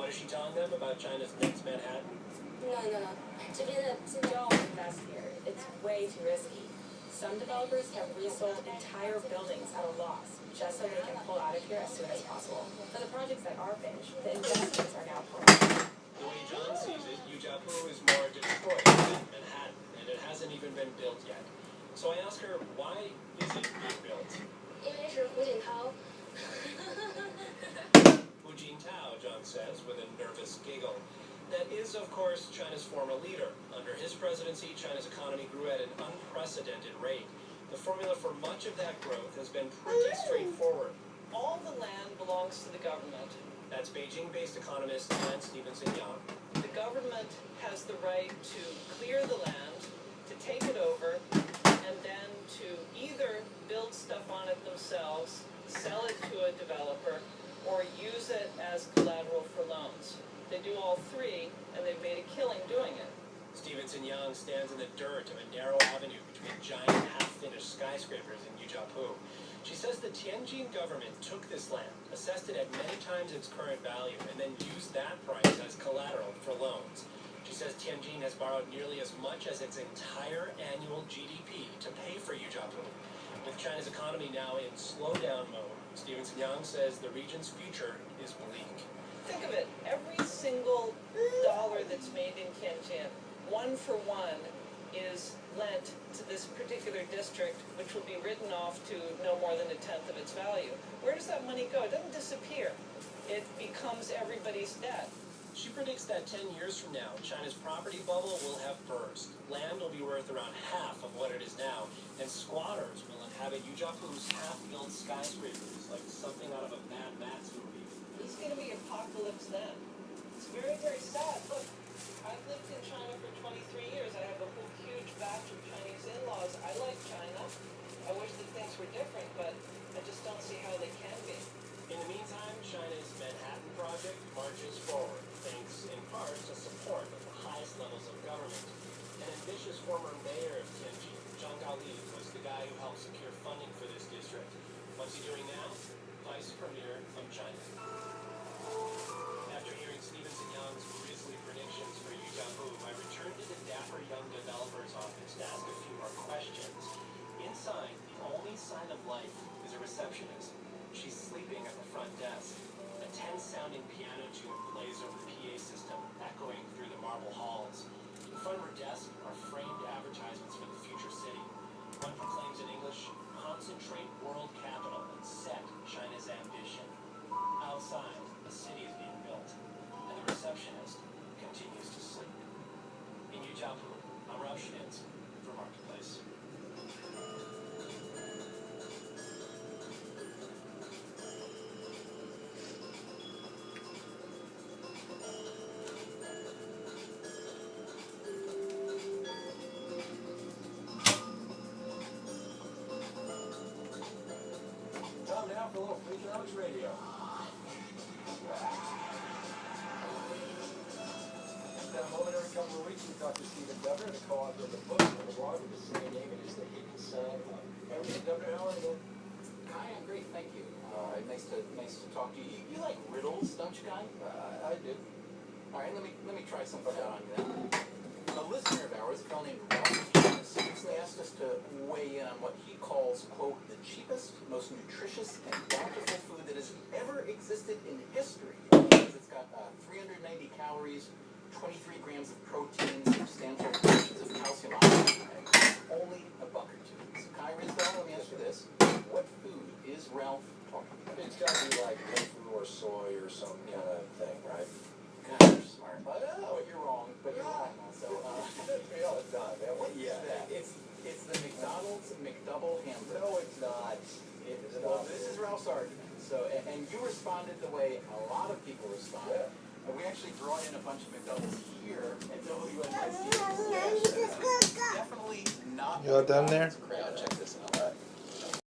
What is she telling them about China's next Manhattan? No. 这边的 don't invest here. It's way too risky. Some developers have resold entire buildings at a loss just so they can pull out of here as soon as possible. For the projects that are finished, the investors are now pulling. The way John sees it, Yujiapu is more Detroit than Manhattan, and it hasn't even been built yet. So I ask her, why is it being built? 因为是胡锦涛。Hu Jintao, John says, with a nervous giggle. That is, of course, China's former leader. Under his presidency, China's economy grew at an unprecedented rate. The formula for much of that growth has been pretty straightforward. All the land belongs to the government. That's Beijing-based economist Anne Stevenson Yang. The government has the right to clear the land, to take it over, and then to either build stuff on it themselves, sell it to a developer, or use it as collateral for loans. They do all three, and they've made a killing doing it. Stevenson Yang stands in the dirt of a narrow avenue between giant half-finished skyscrapers in Yujiapu. She says the Tianjin government took this land, assessed it at many times its current value, and then used that price as collateral for loans. She says Tianjin has borrowed nearly as much as its entire annual GDP to pay for Yujiapu. With China's economy now in slowdown mode, Stevenson Yang says the region's future is bleak. Think of it, every single dollar that's made in Tianjin, 1 for 1, is lent to this particular district, which will be written off to no more than 1/10 of its value. Where does that money go? It doesn't disappear. It becomes everybody's debt. She predicts that 10 years from now, China's property bubble will have burst. Land will be worth around half of what it is now, and squatters will inhabit Yujiapu's half-built skyscrapers like something out of a Mad Max movie. It's going to be apocalypse then. It's very, very sad. Look, I've lived in China for 23 years. I have a whole huge batch of Chinese in-laws. I like China. I wish that things were different, but I just don't see how they can be. In the meantime, China's Manhattan Project marches forward, thanks in part to support at the highest levels of government. An ambitious former mayor of Tianjin, Zhang Gaoli, was the guy who helped secure funding for this district. What's he doing now? Vice Premier of China. After hearing Stevenson Yang's grisly predictions for Yujiapu, I returned to the dapper young developer's office to ask a few more questions. Inside, the only sign of life is a receptionist. She's sleeping at the front desk. A tense-sounding piano tune plays over the PA system, echoing through the marble halls. In front of her desk are framed advertisements for the future city. One proclaims in English, "Concentrate world capital and set China's ambition." Outside, a city is being built, and the receptionist continues to sleep. In Yujiapu, I'm Rob Schmitz for Marketplace. Time now for a little Freakonomics Radio. Every couple of weeks we talk to Stephen Dubner, the co-author of the book on the blog with the same name. It is The Hidden Side of Everything. Dubner, how are you doing? Hi, I'm great, thank you. Nice to talk to you. You like riddles, don't you, Guy? I do. All right, let me try something out on you then. A listener of ours, a fellow named Ralph Thomas, recently asked us to weigh in on what he calls, quote, the cheapest, most nutritious, and bountiful food that has ever existed in history. Because it's got 390 calories, 23 grams of protein, substantial portions of calcium oxide, only $1 or $2. So, Kai Rizal, let me ask you this. What food is Ralph talking about? It's got to be like tofu or soy or some kind of thing, right? God, you're smart. Oh, you're wrong, but you're wrong. So, It's not, man. What is that? It's the McDonald's McDouble hamburger. No, it's not. Well, this is Ralph's argument. So, and you responded the way a lot of people responded. And we actually brought in a bunch of McDoubles here at WNYC. Definitely not. You all done there?